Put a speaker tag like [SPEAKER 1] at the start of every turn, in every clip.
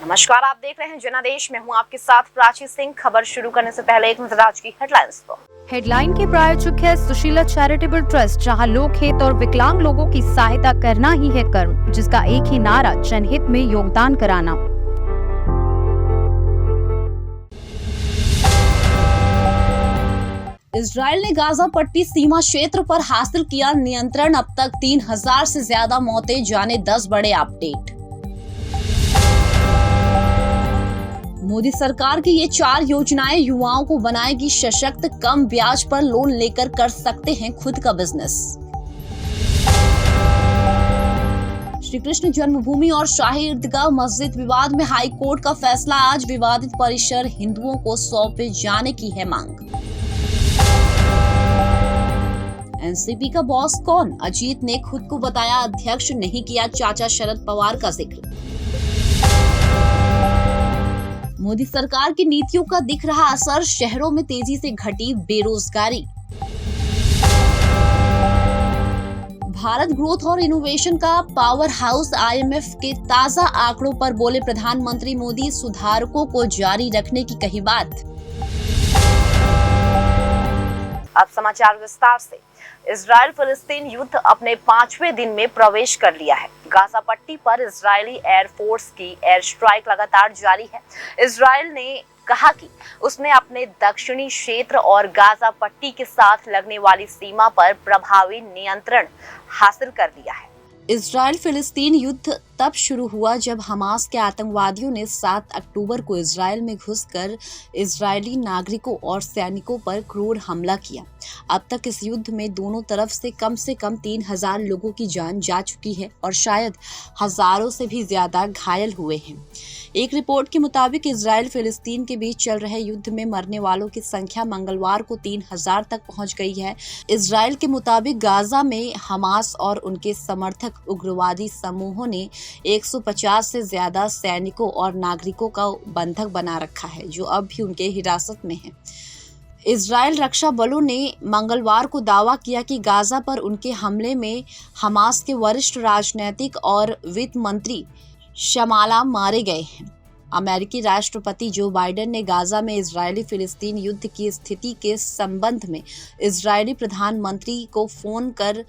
[SPEAKER 1] नमस्कार, आप देख रहे हैं जनादेश। मैं हूं आपके साथ प्राची सिंह। खबर शुरू करने से पहले एक नजर आज की हेडलाइंस पर।
[SPEAKER 2] हेडलाइन के प्रायोजक है सुशीला चैरिटेबल ट्रस्ट, जहां लोकहित और विकलांग लोगों की सहायता करना ही है कर्म, जिसका एक ही नारा जनहित में योगदान कराना।
[SPEAKER 3] इजराइल ने गाजा पट्टी सीमा क्षेत्र पर हासिल किया नियंत्रण। अब तक 3000 से ज्यादा मौतें, जाने 10 बड़े अपडेट। मोदी सरकार की ये 4 योजनाएं युवाओं को बनाएगी सशक्त। कम ब्याज पर लोन लेकर कर सकते हैं खुद का बिजनेस। श्री कृष्ण जन्मभूमि और शाही ईदगाह मस्जिद विवाद में हाई कोर्ट का फैसला। आज विवादित परिसर हिंदुओं को सौंपे जाने की है मांग। एनसीपी का बॉस कौन? अजीत ने खुद को बताया अध्यक्ष, नहीं किया चाचा शरद पवार का जिक्र। मोदी सरकार की नीतियों का दिख रहा असर, शहरों में तेजी से घटी बेरोजगारी। भारत ग्रोथ और इनोवेशन का पावर हाउस, आईएमएफ के ताजा आंकड़ों पर बोले प्रधानमंत्री मोदी, सुधारकों को जारी रखने की कही बात।
[SPEAKER 1] अब समाचार विस्तार से। इजराइल फिलिस्तीन युद्ध अपने 5वें दिन में प्रवेश कर लिया है। गाजा पट्टी पर इजरायली एयरफोर्स की एयर स्ट्राइक लगातार जारी है। इजराइल ने कहा कि उसने अपने दक्षिणी क्षेत्र और गाजा पट्टी के साथ लगने वाली सीमा पर प्रभावी नियंत्रण हासिल कर लिया है।
[SPEAKER 3] इजराइल फिलिस्तीन युद्ध तब शुरू हुआ जब हमास के आतंकवादियों ने 7 अक्टूबर को इजराइल में घुसकर इजरायली नागरिकों और सैनिकों पर क्रूर हमला किया। अब तक इस युद्ध में दोनों तरफ से कम 3000 लोगों की जान जा चुकी है और शायद हजारों से भी ज्यादा घायल हुए हैं। एक रिपोर्ट के मुताबिक इजराइल फिलिस्तीन के बीच चल रहे युद्ध में मरने वालों की संख्या मंगलवार को 3000 तक पहुंच गई है। इजराइल के मुताबिक गाजा में हमास और उनके समर्थक उग्रवादी समूहों ने 150 से ज्यादा सैनिकों और नागरिकों का बंधक बना रखा है, जो अब भी उनके हिरासत में है। इजराइल रक्षा बलों ने मंगलवार को दावा किया कि गाजा पर उनके हमले में हमास के वरिष्ठ राजनीतिक और वित्त मंत्री शमाला मारे गए हैं। अमेरिकी राष्ट्रपति जो बाइडेन ने गाजा में इजरायली फिलिस्तीन युद्ध की स्थिति के संबंध में इजरायली प्रधानमंत्री को फोन कर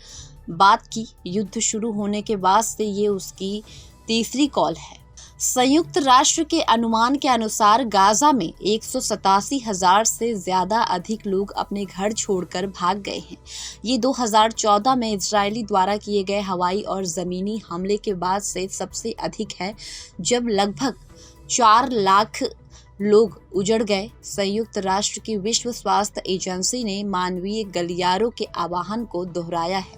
[SPEAKER 3] बात की। युद्ध शुरू होने के बाद से ये उसकी तीसरी कॉल है। संयुक्त राष्ट्र के अनुमान के अनुसार गाजा में 187,000 से ज्यादा अधिक लोग अपने घर छोड़कर भाग गए हैं। ये 2014 में इजरायली द्वारा किए गए हवाई और जमीनी हमले के बाद से सबसे अधिक है, जब लगभग 4 लाख लोग उजड़ गए। संयुक्त राष्ट्र की विश्व स्वास्थ्य एजेंसी ने मानवीय गलियारों के आह्वान को दोहराया है।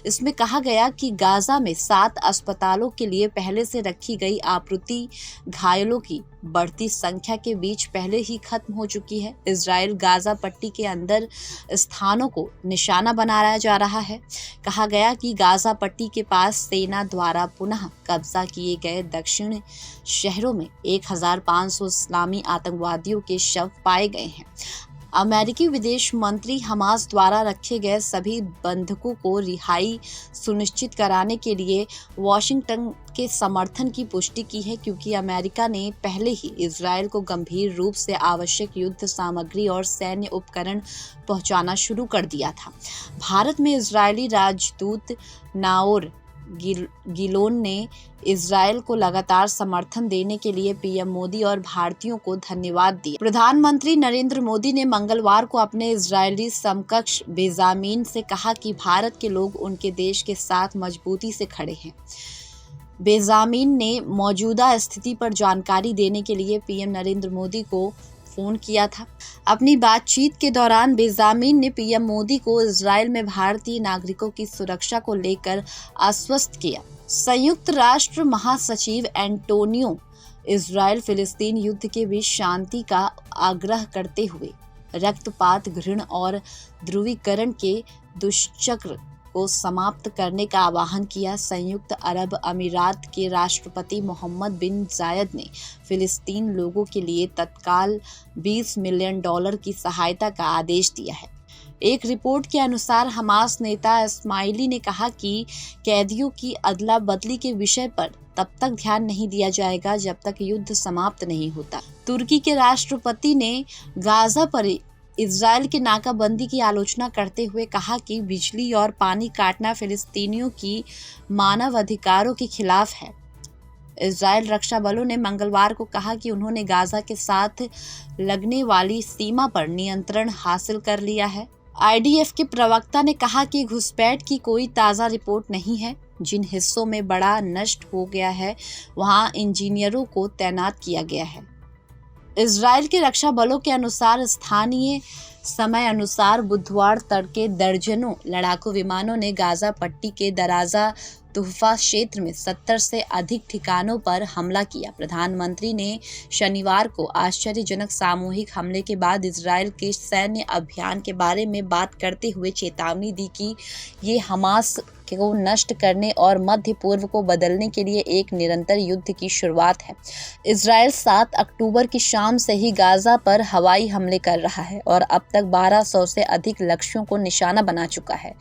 [SPEAKER 3] इसमें कहा गया कि गाजा में 7 अस्पतालों के लिए पहले से रखी गई आपूर्ति घायलों की बढ़ती संख्या के बीच पहले ही खत्म हो चुकी है। इजराइल गाजा पट्टी के अंदर स्थानों को निशाना बनाया जा रहा है। कहा गया कि गाजा पट्टी के पास सेना द्वारा पुनः कब्जा किए गए दक्षिण शहरों में 1500 इस्लामी आतंकवादियों के शव पाए गए हैं। अमेरिकी विदेश मंत्री हमास द्वारा रखे गए सभी बंधकों को रिहाई सुनिश्चित कराने के लिए वाशिंगटन के समर्थन की पुष्टि की है, क्योंकि अमेरिका ने पहले ही इजराइल को गंभीर रूप से आवश्यक युद्ध सामग्री और सैन्य उपकरण पहुंचाना शुरू कर दिया था। भारत में इजरायली राजदूत नाओर गिलोन ने इजराइल को लगातार समर्थन देने के लिए पीएम मोदी और भारतीयों को धन्यवाद दिया। प्रधानमंत्री नरेंद्र मोदी ने मंगलवार को अपने इजरायली समकक्ष बेंजामिन से कहा कि भारत के लोग उनके देश के साथ मजबूती से खड़े हैं। बेंजामिन ने मौजूदा स्थिति पर जानकारी देने के लिए पीएम नरेंद्र मोदी को फोन किया था। अपनी बातचीत के दौरान बेंजामिन ने पीएम मोदी को इजराइल में भारतीय नागरिकों की सुरक्षा को लेकर आश्वस्त किया। संयुक्त राष्ट्र महासचिव एंटोनियो इजराइल फिलिस्तीन युद्ध के बीच शांति का आग्रह करते हुए रक्तपात, घृणा और ध्रुवीकरण के दुष्चक्र को समाप्त करने का आह्वान किया। संयुक्त अरब अमीरात के राष्ट्रपति मोहम्मद बिन जायद ने फिलिस्तीन लोगों के लिए तत्काल $20 मिलियन की सहायता का आदेश दिया है। एक रिपोर्ट के अनुसार हमास नेता इस्माइली ने कहा कि कैदियों की अदला बदली के विषय पर तब तक ध्यान नहीं दिया जाएगा जब तक युद्ध समाप्त नहीं होता। तुर्की के राष्ट्रपति ने गाजा पर इजराइल की नाकाबंदी की आलोचना करते हुए कहा कि बिजली और पानी काटना फिलिस्तीनियों की मानव अधिकारों के खिलाफ है। इजराइल रक्षा बलों ने मंगलवार को कहा कि उन्होंने गाजा के साथ लगने वाली सीमा पर नियंत्रण हासिल कर लिया है। आईडीएफ के प्रवक्ता ने कहा कि घुसपैठ की कोई ताज़ा रिपोर्ट नहीं है। जिन हिस्सों में बड़ा नष्ट हो गया है वहां इंजीनियरों को तैनात किया गया है। इजराइल के रक्षा बलों के अनुसार स्थानीय समय अनुसार बुधवार तड़के दर्जनों लड़ाकू विमानों ने गाजा पट्टी के दराजा तुहफा क्षेत्र में 70 से अधिक ठिकानों पर हमला किया। प्रधानमंत्री ने शनिवार को आश्चर्यजनक सामूहिक हमले के बाद इजराइल के सैन्य अभियान के बारे में बात करते हुए चेतावनी दी कि ये हमास को नष्ट करने और मध्य पूर्व को बदलने के लिए एक निरंतर युद्ध की शुरुआत है। इजराइल 7 अक्टूबर की शाम से ही गाजा पर हवाई हमले कर रहा है और अब तक 1200 से अधिक लक्ष्यों को निशाना बना चुका है।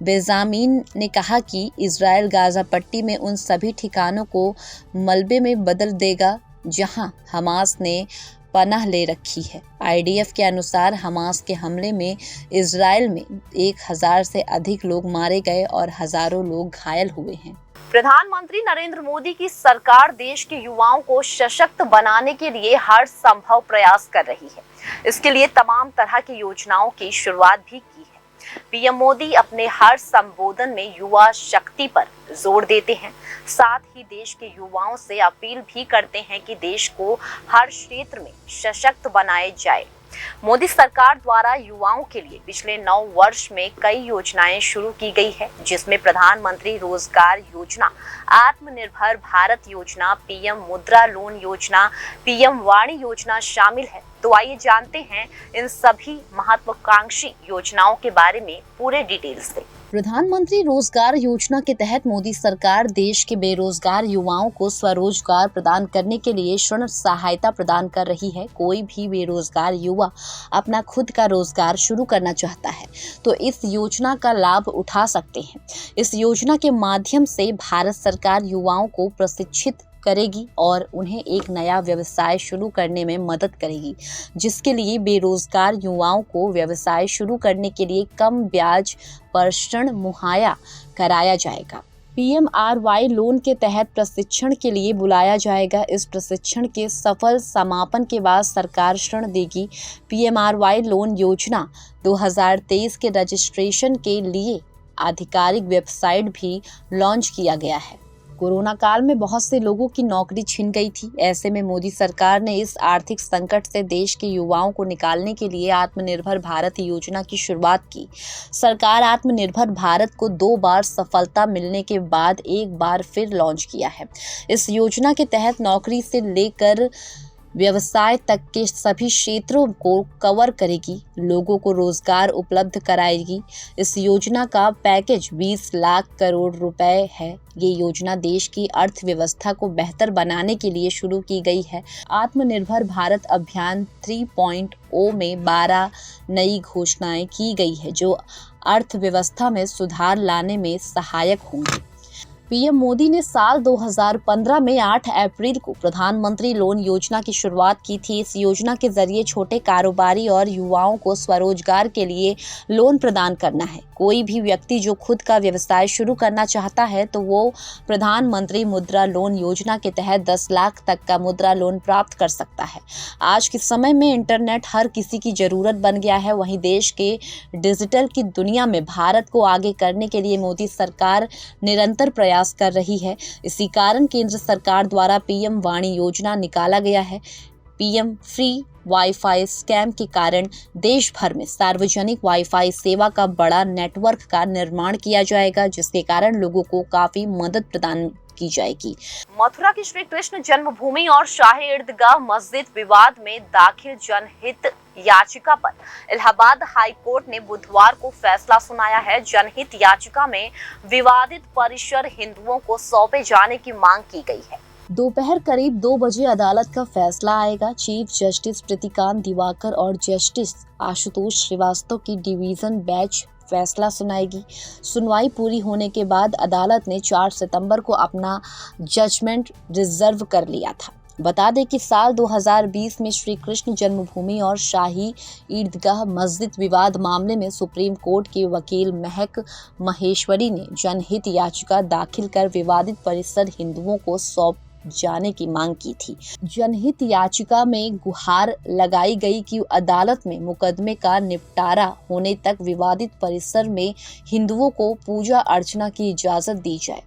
[SPEAKER 3] बेंजामिन ने कहा कि इजराइल गाजा पट्टी में उन सभी ठिकानों को मलबे में बदल देगा जहां हमास ने पनाह ले रखी है। आईडीएफ के अनुसार हमास के हमले में इजराइल में 1000 से अधिक लोग मारे गए और हजारों लोग घायल हुए हैं।
[SPEAKER 1] प्रधानमंत्री नरेंद्र मोदी की सरकार देश के युवाओं को सशक्त बनाने के लिए हर संभव प्रयास कर रही है। इसके लिए तमाम तरह की योजनाओं की शुरुआत भी की है। पीएम मोदी अपने हर संबोधन में युवा शक्ति पर जोर देते हैं। साथ ही देश के युवाओं से अपील भी करते हैं कि देश को हर क्षेत्र में सशक्त बनाया जाए। मोदी सरकार द्वारा युवाओं के लिए पिछले 9 वर्ष में कई योजनाएं शुरू की गई है, जिसमें प्रधानमंत्री रोजगार योजना, आत्मनिर्भर भारत योजना, पीएम मुद्रा लोन योजना, पीएम वाणी योजना शामिल है। तो आइए जानते हैं इन सभी महत्वाकांक्षी योजनाओं के बारे में पूरे डिटेल से।
[SPEAKER 3] प्रधानमंत्री रोजगार योजना के तहत मोदी सरकार देश के बेरोजगार युवाओं को स्वरोजगार प्रदान करने के लिए ऋण सहायता प्रदान कर रही है। कोई भी बेरोजगार युवा अपना खुद का रोजगार शुरू करना चाहता है तो इस योजना का लाभ उठा सकते हैं। इस योजना के माध्यम से भारत सरकार युवाओं को प्रशिक्षित करेगी और उन्हें एक नया व्यवसाय शुरू करने में मदद करेगी, जिसके लिए बेरोजगार युवाओं को व्यवसाय शुरू करने के लिए कम ब्याज पर ऋण मुहैया कराया जाएगा। PMRY लोन के तहत प्रशिक्षण के लिए बुलाया जाएगा। इस प्रशिक्षण के सफल समापन के बाद सरकार ऋण देगी। PMRY लोन योजना 2023 के रजिस्ट्रेशन के लिए आधिकारिक वेबसाइट भी लॉन्च किया गया है। कोरोना काल में बहुत से लोगों की नौकरी छिन गई थी। ऐसे में मोदी सरकार ने इस आर्थिक संकट से देश के युवाओं को निकालने के लिए आत्मनिर्भर भारत योजना की शुरुआत की। सरकार आत्मनिर्भर भारत को 2 बार सफलता मिलने के बाद एक बार फिर लॉन्च किया है। इस योजना के तहत नौकरी से लेकर व्यवसाय तक के सभी क्षेत्रों को कवर करेगी, लोगों को रोजगार उपलब्ध कराएगी। इस योजना का पैकेज 20 लाख करोड़ रुपए है। ये योजना देश की अर्थव्यवस्था को बेहतर बनाने के लिए शुरू की गई है। आत्मनिर्भर भारत अभियान 3.0 में 12 नई घोषणाएं की गई है जो अर्थव्यवस्था में सुधार लाने में सहायक होंगी। पीएम मोदी ने साल 2015 में 8 अप्रैल को प्रधानमंत्री लोन योजना की शुरुआत की थी। इस योजना के जरिए छोटे कारोबारी और युवाओं को स्वरोजगार के लिए लोन प्रदान करना है। कोई भी व्यक्ति जो खुद का व्यवसाय शुरू करना चाहता है तो वो प्रधानमंत्री मुद्रा लोन योजना के तहत 10 लाख तक का मुद्रा लोन प्राप्त कर सकता है। आज के समय में इंटरनेट हर किसी की जरूरत बन गया है। वहीं देश के डिजिटल की दुनिया में भारत को आगे करने के लिए मोदी सरकार निरंतर प्रयास कर रही है। इसी कारण केंद्र सरकार द्वारा पीएम वाणी योजना निकाला गया है। पीएम फ्री वाईफाई स्कैम के कारण देश भर में सार्वजनिक वाईफाई सेवा का बड़ा नेटवर्क का निर्माण किया जाएगा, जिसके कारण लोगों को काफी मदद प्रदान की जाएगी।
[SPEAKER 1] मथुरा की श्री कृष्ण जन्मभूमि और शाही ईदगाह मस्जिद विवाद में दाखिल जनहित याचिका पर इलाहाबाद हाई कोर्ट ने बुधवार को फैसला सुनाया है। जनहित याचिका में विवादित परिसर हिंदुओं को सौंपे जाने की मांग की गई है।
[SPEAKER 3] दोपहर करीब 2 बजे अदालत का फैसला आएगा। चीफ जस्टिस प्रीतिकांत दिवाकर और जस्टिस आशुतोष श्रीवास्तव की डिवीजन बेंच फैसला सुनाएगी। सुनवाई पूरी होने के बाद अदालत ने 4 सितंबर को अपना जजमेंट रिजर्व कर लिया था। बता दें कि साल 2020 में श्री कृष्ण जन्मभूमि और शाही ईदगाह मस्जिद विवाद मामले में सुप्रीम कोर्ट के वकील महक महेश्वरी ने जनहित याचिका दाखिल कर विवादित परिसर हिंदुओं को सौंप जाने की मांग की थी। जनहित याचिका में गुहार लगाई गई कि अदालत में मुकदमे का निपटारा होने तक विवादित परिसर में हिंदुओं को पूजा अर्चना की इजाजत दी जाए।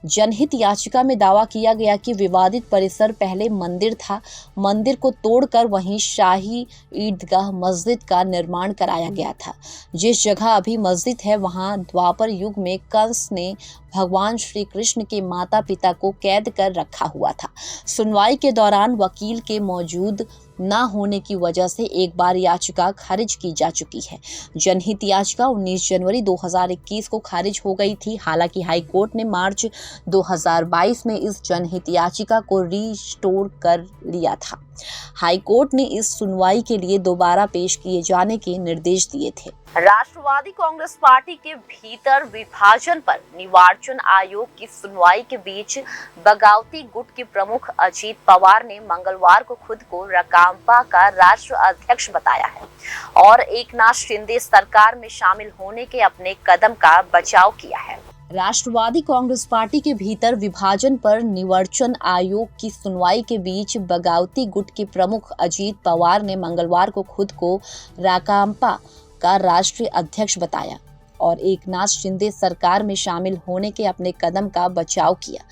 [SPEAKER 3] जनहित याचिका में दावा किया गया कि विवादित परिसर पहले मंदिर था। मंदिर को तोड़कर वहीं शाही ईदगाह मस्जिद का निर्माण कराया गया था। जिस जगह अभी मस्जिद है वहां द्वापर युग में कंस ने भगवान श्री कृष्ण के माता पिता को कैद कर रखा हुआ था। सुनवाई के दौरान वकील के मौजूद न होने की वजह से एक बार याचिका खारिज की जा चुकी है। जनहित याचिका 19 जनवरी 2021 को खारिज हो गई थी। हालांकि हाई कोर्ट ने मार्च 2022 में इस जनहित याचिका को रिस्टोर कर लिया था। हाई कोर्ट ने इस सुनवाई के लिए दोबारा पेश किए जाने के निर्देश दिए थे।
[SPEAKER 1] राष्ट्रवादी कांग्रेस पार्टी के भीतर विभाजन पर निर्वाचन आयोग की सुनवाई के बीच बगावती गुट के प्रमुख अजीत पवार ने मंगलवार को खुद को राकांपा का राष्ट्र अध्यक्ष बताया है और एकनाथ शिंदे सरकार में शामिल होने के अपने कदम का बचाव किया है।
[SPEAKER 3] राष्ट्रवादी कांग्रेस पार्टी के भीतर विभाजन पर निर्वाचन आयोग की सुनवाई के बीच बगावती गुट के प्रमुख अजीत पवार ने मंगलवार को खुद को राकांपा का राष्ट्रीय अध्यक्ष बताया और एकनाथ शिंदे सरकार में शामिल होने के अपने कदम का बचाव किया।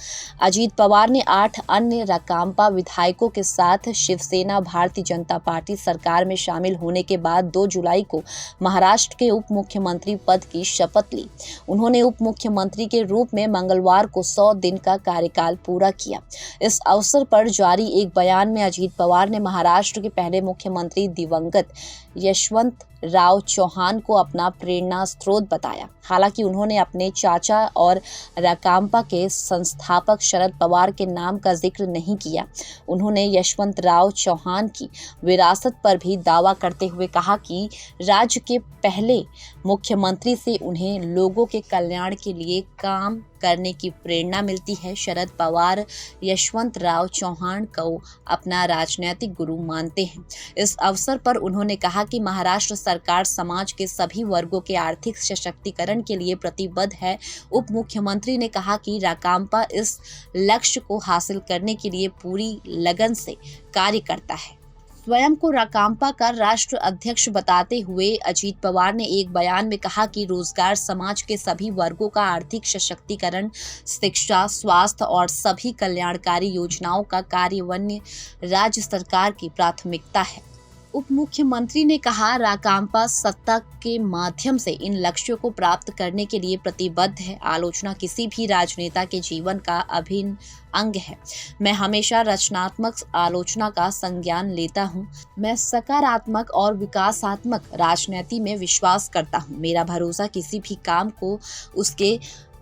[SPEAKER 3] अजीत पवार ने 8 अन्य राकांपा विधायकों के साथ शिवसेना भारतीय जनता पार्टी सरकार में शामिल होने के बाद 2 जुलाई को महाराष्ट्र के उप मुख्यमंत्री पद की शपथ ली। उन्होंने उप मुख्यमंत्री के रूप में मंगलवार को 100 दिन का कार्यकाल पूरा किया। इस अवसर पर जारी एक बयान में अजीत पवार ने महाराष्ट्र के पहले मुख्यमंत्री दिवंगत यशवंत राव चौहान को अपना प्रेरणा स्रोत बताया। हालांकि उन्होंने अपने चाचा और राकांपा के संस्थापक शरद पवार के नाम का जिक्र नहीं किया। उन्होंने यशवंत राव चौहान की विरासत पर भी दावा करते हुए कहा कि राज्य के पहले मुख्यमंत्री से उन्हें लोगों के कल्याण के लिए काम करने की प्रेरणा मिलती है। शरद पवार यशवंत राव चौहान को अपना राजनीतिक गुरु मानते हैं। इस अवसर पर उन्होंने कहा कि महाराष्ट्र सरकार समाज के सभी वर्गों के आर्थिक सशक्तिकरण के लिए प्रतिबद्ध है। उप मुख्यमंत्री ने कहा कि राकांपा इस लक्ष्य को हासिल करने के लिए पूरी लगन से कार्य करता है। स्वयं को राकांपा का राष्ट्र अध्यक्ष बताते हुए अजीत पवार ने एक बयान में कहा कि रोजगार, समाज के सभी वर्गों का आर्थिक सशक्तिकरण, शिक्षा, स्वास्थ्य और सभी कल्याणकारी योजनाओं का कार्यान्वयन राज्य सरकार की प्राथमिकता है। उप मुख्यमंत्री ने कहा, राकांपा सत्ता के माध्यम से इन लक्ष्यों को प्राप्त करने के लिए प्रतिबद्ध है। आलोचना किसी भी राजनेता के जीवन का अभिन्न अंग है। मैं हमेशा रचनात्मक आलोचना का संज्ञान लेता हूं। मैं सकारात्मक और विकासात्मक राजनीति में विश्वास करता हूं। मेरा भरोसा किसी भी काम को उसके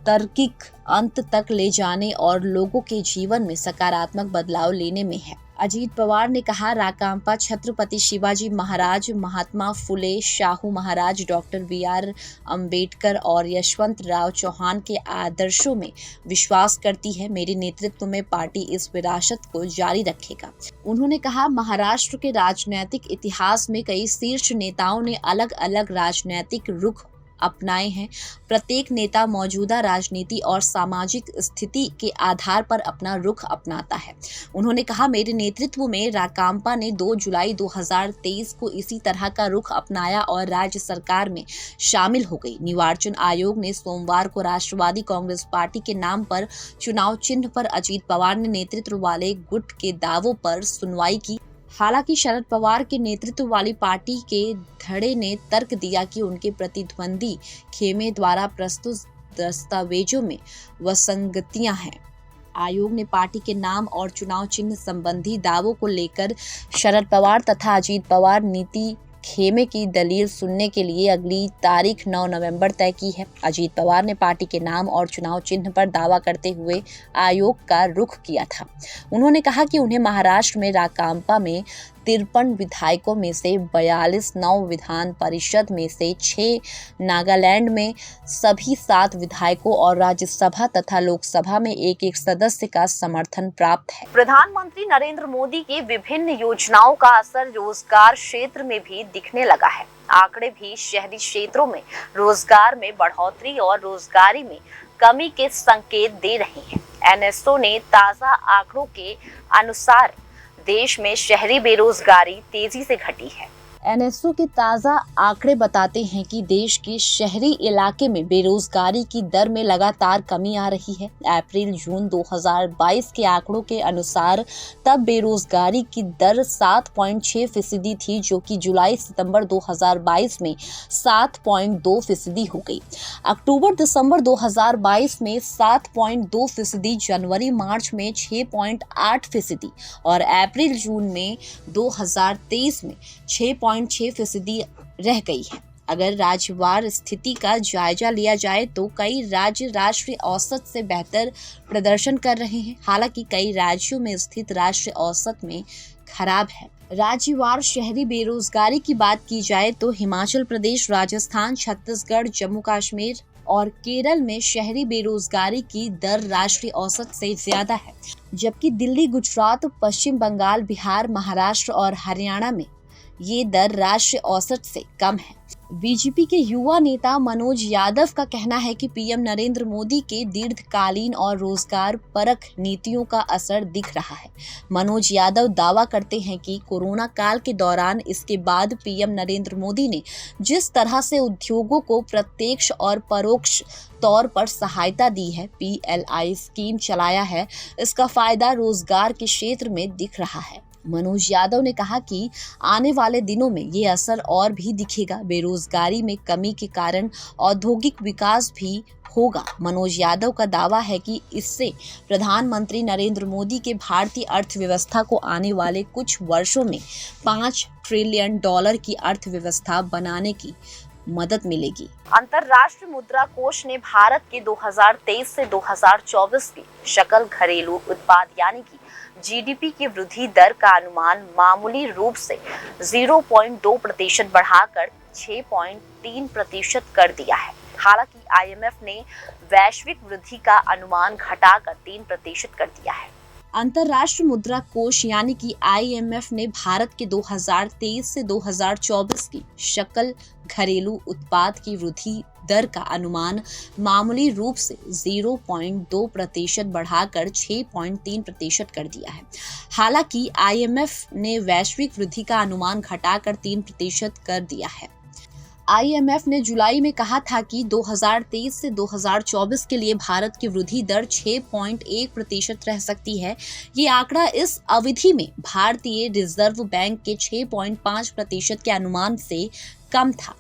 [SPEAKER 3] तार्किक अंत तक ले जाने और लोगों के जीवन में सकारात्मक बदलाव लेने में है। अजीत पवार ने कहा, राकांपा छत्रपति शिवाजी महाराज, महात्मा फुले शाहू महाराज, डॉक्टर BR अम्बेडकर और यशवंत राव चौहान के आदर्शों में विश्वास करती है। मेरे नेतृत्व में पार्टी इस विरासत को जारी रखेगा। उन्होंने कहा, महाराष्ट्र के राजनीतिक इतिहास में कई शीर्ष नेताओं ने अलग अलग राजनीतिक रुख अपनाए हैं। प्रत्येक नेता मौजूदा राजनीति और सामाजिक स्थिति के आधार पर अपना रुख अपनाता है। उन्होंने कहा, मेरे नेतृत्व में राकांपा ने 2 जुलाई 2023 को इसी तरह का रुख अपनाया और राज्य सरकार में शामिल हो गई। निर्वाचन आयोग ने सोमवार को राष्ट्रवादी कांग्रेस पार्टी के नाम पर चुनाव चिन्ह पर अजीत पवार ने नेतृत्व वाले गुट के दावों पर सुनवाई की। हालांकि शरद पवार के नेतृत्व वाली पार्टी के धड़े ने तर्क दिया कि उनके प्रतिद्वंदी खेमे द्वारा प्रस्तुत दस्तावेजों में विसंगतियां हैं। आयोग ने पार्टी के नाम और चुनाव चिन्ह संबंधी दावों को लेकर शरद पवार तथा अजीत पवार नीति खेमे की दलील सुनने के लिए अगली तारीख 9 नवंबर तय की है। अजीत पवार ने पार्टी के नाम और चुनाव चिन्ह पर दावा करते हुए आयोग का रुख किया था। उन्होंने कहा कि उन्हें महाराष्ट्र में राकांपा में 53 विधायकों में से 42 नव विधान परिषद में से 6, नागालैंड में सभी 7 विधायकों और राज्यसभा तथा लोकसभा में एक सदस्य का समर्थन प्राप्त है।
[SPEAKER 1] प्रधानमंत्री नरेंद्र मोदी की विभिन्न योजनाओं का असर रोजगार क्षेत्र में भी दिखने लगा है। आंकड़े भी शहरी क्षेत्रों में रोजगार में बढ़ोतरी और रोजगारी में कमी के संकेत दे रहे हैं। एनएसओ ने ताजा आंकड़ों के अनुसार देश में शहरी बेरोजगारी तेजी से घटी है।
[SPEAKER 3] एनएसओ के ताज़ा आंकड़े बताते हैं कि देश के शहरी इलाके में बेरोजगारी की दर में लगातार कमी आ रही है। अप्रैल-जून 2022 के आंकड़ों के अनुसार तब बेरोजगारी की दर 7.6% थी, जो कि जुलाई-सितंबर 2022 में 7.2% हो गई। अक्टूबर-दिसंबर 2022 में 7.2%, जनवरी-मार्च में 6.8% और अप्रैल-जून में 2023 में 6.6% रह गई है। अगर राज्यवार स्थिति का जायजा लिया जाए तो कई राज्य राष्ट्रीय औसत से बेहतर प्रदर्शन कर रहे हैं। हालांकि कई राज्यों में स्थिति राष्ट्रीय औसत में खराब है। राज्यवार शहरी बेरोजगारी की बात की जाए तो हिमाचल प्रदेश, राजस्थान, छत्तीसगढ़, जम्मू कश्मीर और केरल में शहरी बेरोजगारी की दर राष्ट्रीय औसत से ज्यादा है, जबकि दिल्ली, गुजरात, पश्चिम बंगाल, बिहार, महाराष्ट्र और हरियाणा में ये दर राष्ट्रीय औसत से कम है। बीजेपी के युवा नेता मनोज यादव का कहना है कि पीएम नरेंद्र मोदी के दीर्घकालीन और रोजगार परख नीतियों का असर दिख रहा है। मनोज यादव दावा करते हैं कि कोरोना काल के दौरान इसके बाद पीएम नरेंद्र मोदी ने जिस तरह से उद्योगों को प्रत्यक्ष और परोक्ष तौर पर सहायता दी है, PLI स्कीम चलाया है, इसका फायदा रोजगार के क्षेत्र में दिख रहा है। मनोज यादव ने कहा कि आने वाले दिनों में ये असर और भी दिखेगा। बेरोजगारी में कमी के कारण औद्योगिक विकास भी होगा। मनोज यादव का दावा है कि इससे प्रधानमंत्री नरेंद्र मोदी के भारतीय अर्थव्यवस्था को आने वाले कुछ वर्षों में $5 ट्रिलियन की अर्थव्यवस्था बनाने की मदद मिलेगी।
[SPEAKER 1] अंतर्राष्ट्रीय मुद्रा कोष ने भारत के 2023 से 2024 की सकल घरेलू उत्पाद यानी कि GDP की वृद्धि दर का अनुमान मामूली रूप से 0.2% बढ़ाकर 6.3% कर दिया है। हालांकि IMF ने वैश्विक वृद्धि का अनुमान घटाकर 3% कर दिया है।
[SPEAKER 3] अंतर्राष्ट्रीय मुद्रा कोष यानी कि IMF ने भारत के 2023 से 2024 की सकल घरेलू उत्पाद की वृद्धि दर का अनुमान मामूली रूप से 0.2% बढ़ाकर 6.3% कर दिया है। हालांकि IMF ने वैश्विक वृद्धि का अनुमान घटाकर 3% कर दिया है। IMF ने जुलाई में कहा था कि 2023 से 2024 के लिए भारत की वृद्धि दर 6.1% रह सकती है। ये आंकड़ा इस अवधि में भारतीय रिजर्व बैंक के 6.5% के अनुमान से कम था।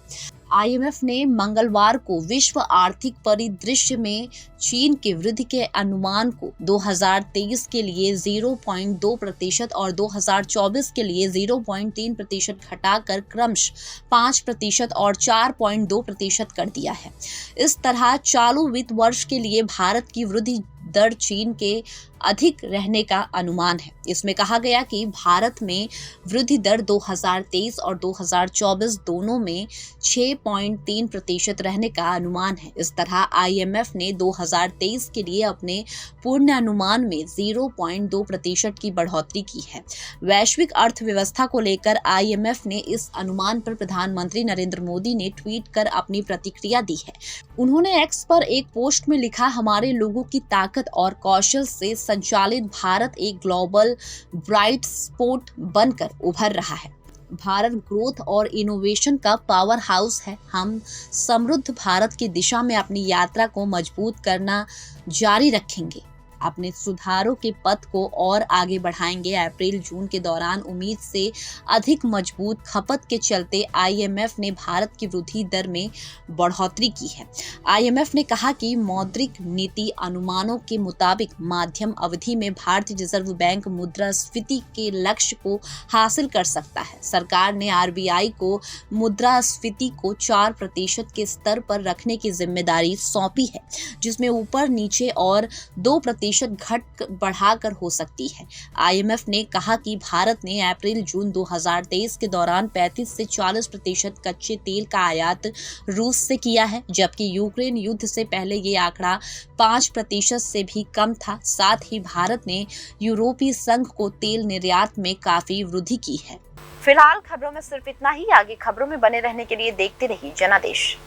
[SPEAKER 3] IMF ने मंगलवार को विश्व आर्थिक परिदृश्य में चीन की वृद्धि के अनुमान को 2023 के लिए 0.2% और 2024 के लिए 0.3% घटाकर क्रमशः 5% और 4.2% कर दिया है। इस तरह चालू वित्त वर्ष के लिए भारत की वृद्धि दर चीन के अधिक रहने का अनुमान है। इसमें कहा गया कि भारत में वृद्धि दर 2023 और 2024 दोनों में 6.3% रहने का अनुमान है। इस तरह IMF ने 2023 के लिए अपने पूर्ण अनुमान में 0.2% की बढ़ोतरी की है। वैश्विक अर्थव्यवस्था को लेकर IMF ने इस अनुमान पर प्रधानमंत्री नरेंद्र मोदी ने ट्वीट कर अपनी प्रतिक्रिया दी है। उन्होंने X पर एक पोस्ट में लिखा, हमारे लोगों की ताकत और कौशल से संचालित भारत एक ग्लोबल ब्राइट स्पॉट बनकर उभर रहा है। भारत ग्रोथ और इनोवेशन का पावर हाउस है। हम समृद्ध भारत की दिशा में अपनी यात्रा को मजबूत करना जारी रखेंगे। अपने सुधारों के पथ को और आगे बढ़ाएंगे। अप्रैल जून के दौरान उम्मीद से अधिक मजबूत खपत के चलते IMF ने भारत की वृद्धि दर में बढ़ोतरी की है। IMF ने कहा कि मौद्रिक नीति अनुमानों के मुताबिक मध्यम अवधि में भारतीय रिजर्व बैंक मुद्रास्फीति के लक्ष्य को हासिल कर सकता है। सरकार ने RBI को मुद्रास्फीति को 4% के स्तर पर रखने की जिम्मेदारी सौंपी है, जिसमें ऊपर नीचे और 2% घट बढ़ाकर हो सकती है। IMF ने कहा कि भारत ने अप्रैल जून 2023 के दौरान 35 से 40% कच्चे तेल का आयात रूस से किया है, जबकि यूक्रेन युद्ध से पहले ये आंकड़ा 5% से भी कम था। साथ ही भारत ने यूरोपीय संघ को तेल निर्यात में काफी वृद्धि की है।
[SPEAKER 1] फिलहाल खबरों में सिर्फ इतना ही। आगे खबरों में बने रहने के लिए देखते रहिए जनादेश।